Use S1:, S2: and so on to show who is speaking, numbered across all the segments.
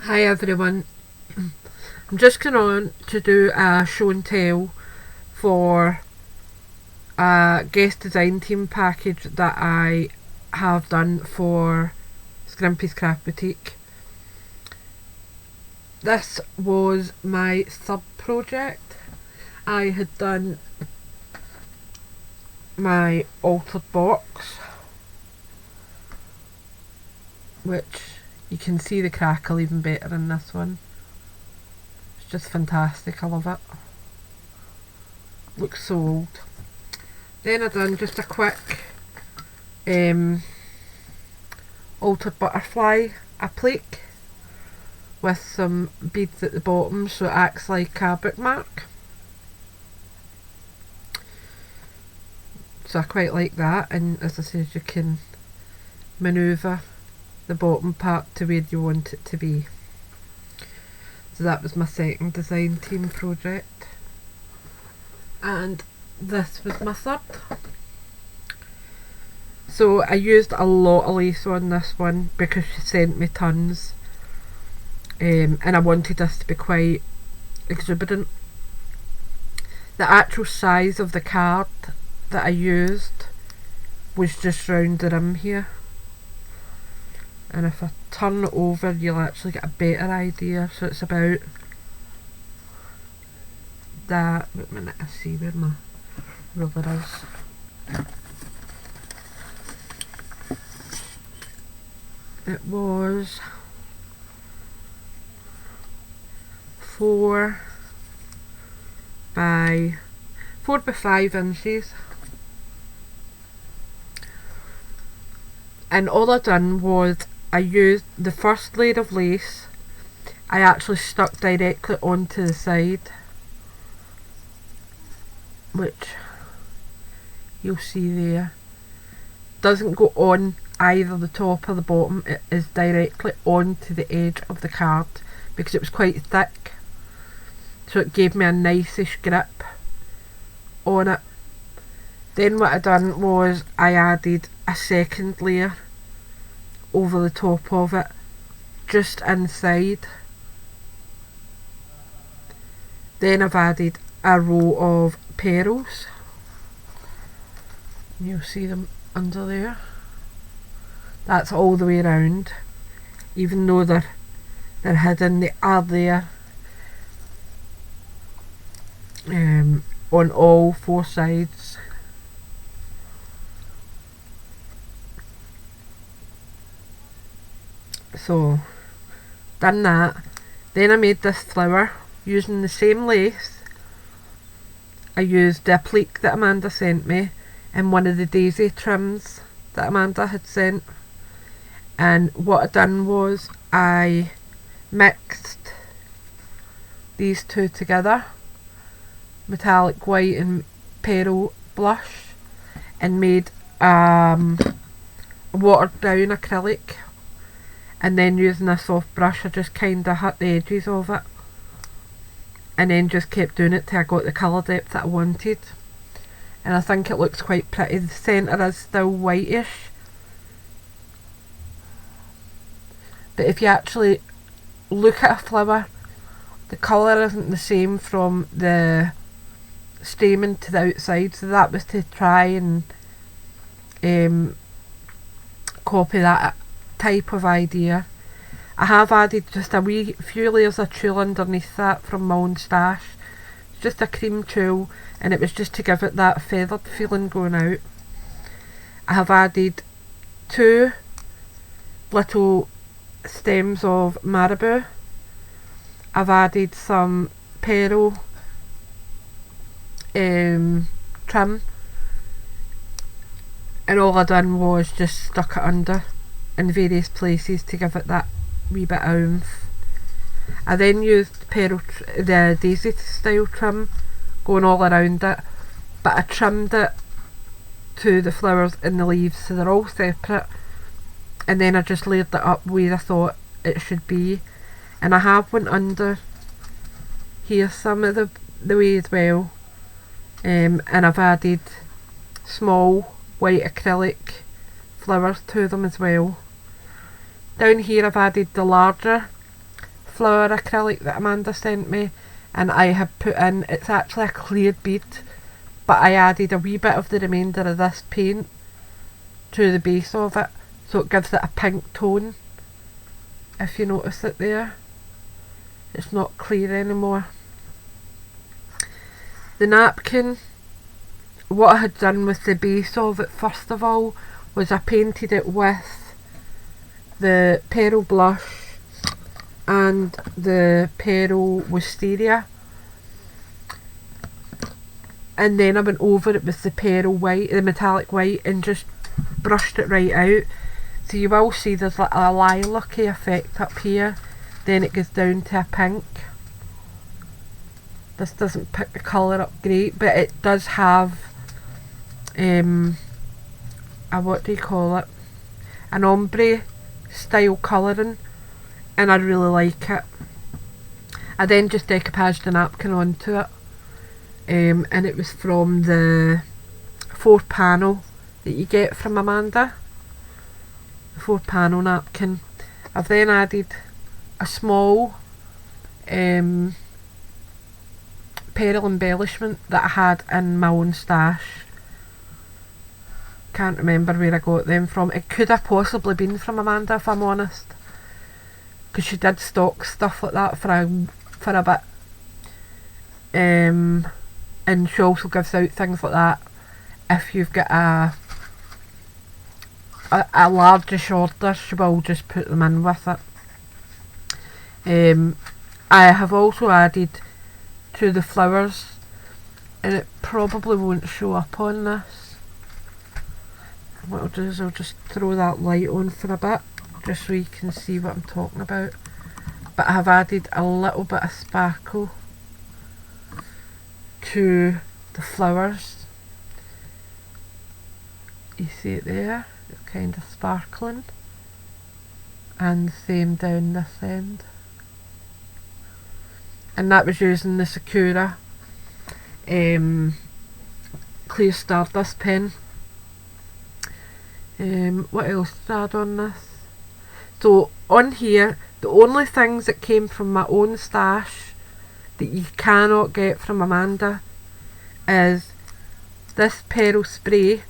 S1: Hi everyone, I'm just going on to do a show and tell for a guest design team package that I have done for Scrimpy's Craft Boutique. This was my sub project. I had done my altered box, which you can see the crackle even better in this one. It's just fantastic, I love it. Looks so old. Then I done just a quick altered butterfly applique with some beads at the bottom so it acts like a bookmark. So I quite like that, and as I said, you can manoeuvre the bottom part to where you want it to be. So that was my second design team project, and this was my third. So I used a lot of lace on this one because she sent me tons, and I wanted this to be quite exuberant. The actual size of the card that I used was just round the rim here, and if I turn it over you'll actually get a better idea. So it's about that. Wait a minute, I see where my ruler is. It was 4 by 5 inches, and all I done was I used the first layer of lace. I actually stuck directly onto the side, which you'll see there. Doesn't go on either the top or the bottom, it is directly onto the edge of the card because it was quite thick, so it gave me a nice-ish grip on it. Then what I done was I added a second layer over the top of it, just inside. Then I've added a row of pearls. You'll see them under there. That's all the way around, even though they're hidden, they are there on all 4 sides. So done that. Then I made this flower using the same lace. I used the Applique that Amanda sent me and one of the daisy trims that Amanda had sent, and what I done was I mixed these two together, metallic white and pearl blush, and made a watered down acrylic, and then using a soft brush I just kinda hit the edges of it, and then just kept doing it till I got the colour depth that I wanted, and I think it looks quite pretty. The centre is still whitish, but if you actually look at a flower, the colour isn't the same from the stamen to the outside, so that was to try and copy that type of idea. I have added just a few layers of tulle underneath that from my own stash. It's just a cream tulle, and it was just to give it that feathered feeling going out. I have added 2 little stems of Marabou. I've added some pearl trim, and all I done was just stuck it under in various places to give it that wee bit of oomph. I then used the daisy style trim going all around it, but I trimmed it to the flowers and the leaves so they're all separate, and then I just layered it up where I thought it should be. And I have went under here some of the way as well, and I've added small white acrylic flowers to them as well. Down here I've added the larger flower acrylic that Amanda sent me, and I have put in, it's actually a cleared bead, but I added a wee bit of the remainder of this paint to the base of it, so it gives it a pink tone. If you notice it there, it's not clear anymore. The napkin, what I had done with the base of it first of all was I painted it with the Pearl Blush and the Pearl Wisteria, and then I went over it with the pearl white, the metallic white, and just brushed it right out. So you will see there's like a lilac-y effect up here, then it goes down to a pink. This doesn't pick the colour up great, but it does have what do you call it, an ombre style colouring, and I really like it. I then just decoupaged the napkin onto it, and it was from the 4 panel that you get from Amanda, the 4 panel napkin. I've then added a small pearl embellishment that I had in my own stash. Can't remember where I got them from. It could have possibly been from Amanda, if I'm honest, because she did stock stuff like that for a bit, and she also gives out things like that if you've got a largish order. She will just put them in with it. I have also added to the flowers, and it probably won't show up on this. What I'll do is I'll just throw that light on for a bit, just so you can see what I'm talking about. But I have added a little bit of sparkle to the flowers. You see it there? It's kind of sparkling. And the same down this end. And that was using the Sakura Clear Stardust pen. What else to add on this? So on here, the only things that came from my own stash that you cannot get from Amanda is this pearl spray,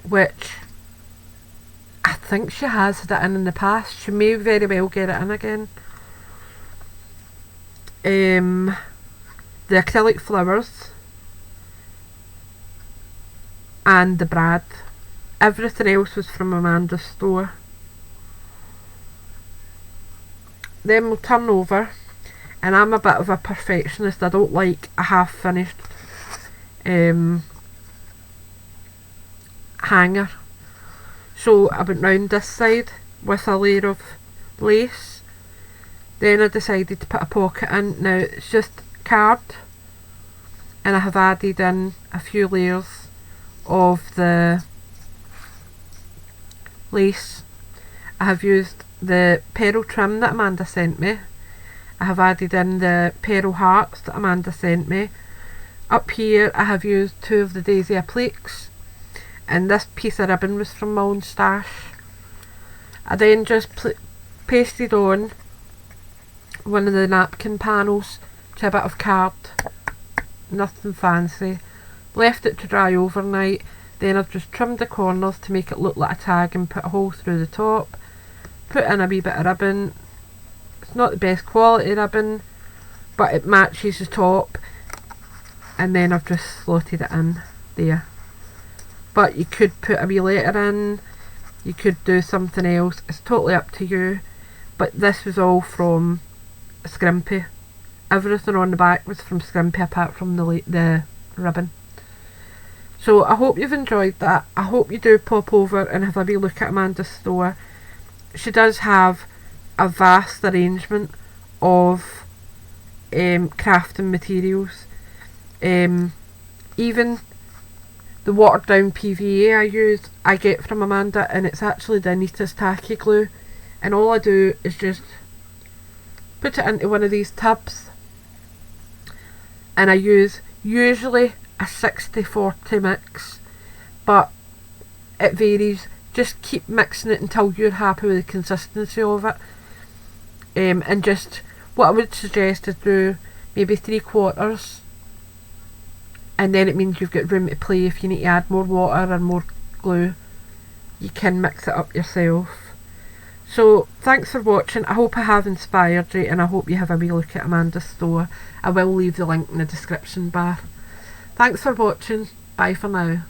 S1: which I think she has had it in the past. She may very well get it in again. The acrylic flowers and the brad. Everything else was from Amanda's store. Then we'll turn over, and I'm a bit of a perfectionist. I don't like a half finished hanger. So I went round this side with a layer of lace. Then I decided to put a pocket in. Now it's just card, and I have added in a few layers of the lace. I have used the pearl trim that Amanda sent me. I have added in the pearl hearts that Amanda sent me. Up here I have used 2 of the daisy appliques, and this piece of ribbon was from my own stash. I then just pasted on one of the napkin panels to a bit of card, nothing fancy. Left it to dry overnight. Then I've just trimmed the corners to make it look like a tag and put a hole through the top. Put in a wee bit of ribbon. It's not the best quality ribbon, but it matches the top. And then I've just slotted it in there. But you could put a wee letter in, you could do something else. It's totally up to you. But this was all from Scrimpy. Everything on the back was from Scrimpy apart from the ribbon. So I hope you've enjoyed that. I hope you do pop over and have a wee look at Amanda's store. She does have a vast arrangement of crafting materials. Even the watered down PVA I get from Amanda, and it's actually the neatest tacky glue. And all I do is just put it into one of these tubs, and I use usually a 60-40 mix, but it varies. Just keep mixing it until you're happy with the consistency of it. and just what I would suggest is do maybe 3/4, and then it means you've got room to play. If you need to add more water or more glue, you can mix it up yourself. So thanks for watching. I hope I have inspired you, and I hope you have a wee look at Amanda's store. I will leave the link in the description bar. Thanks for watching. Bye for now.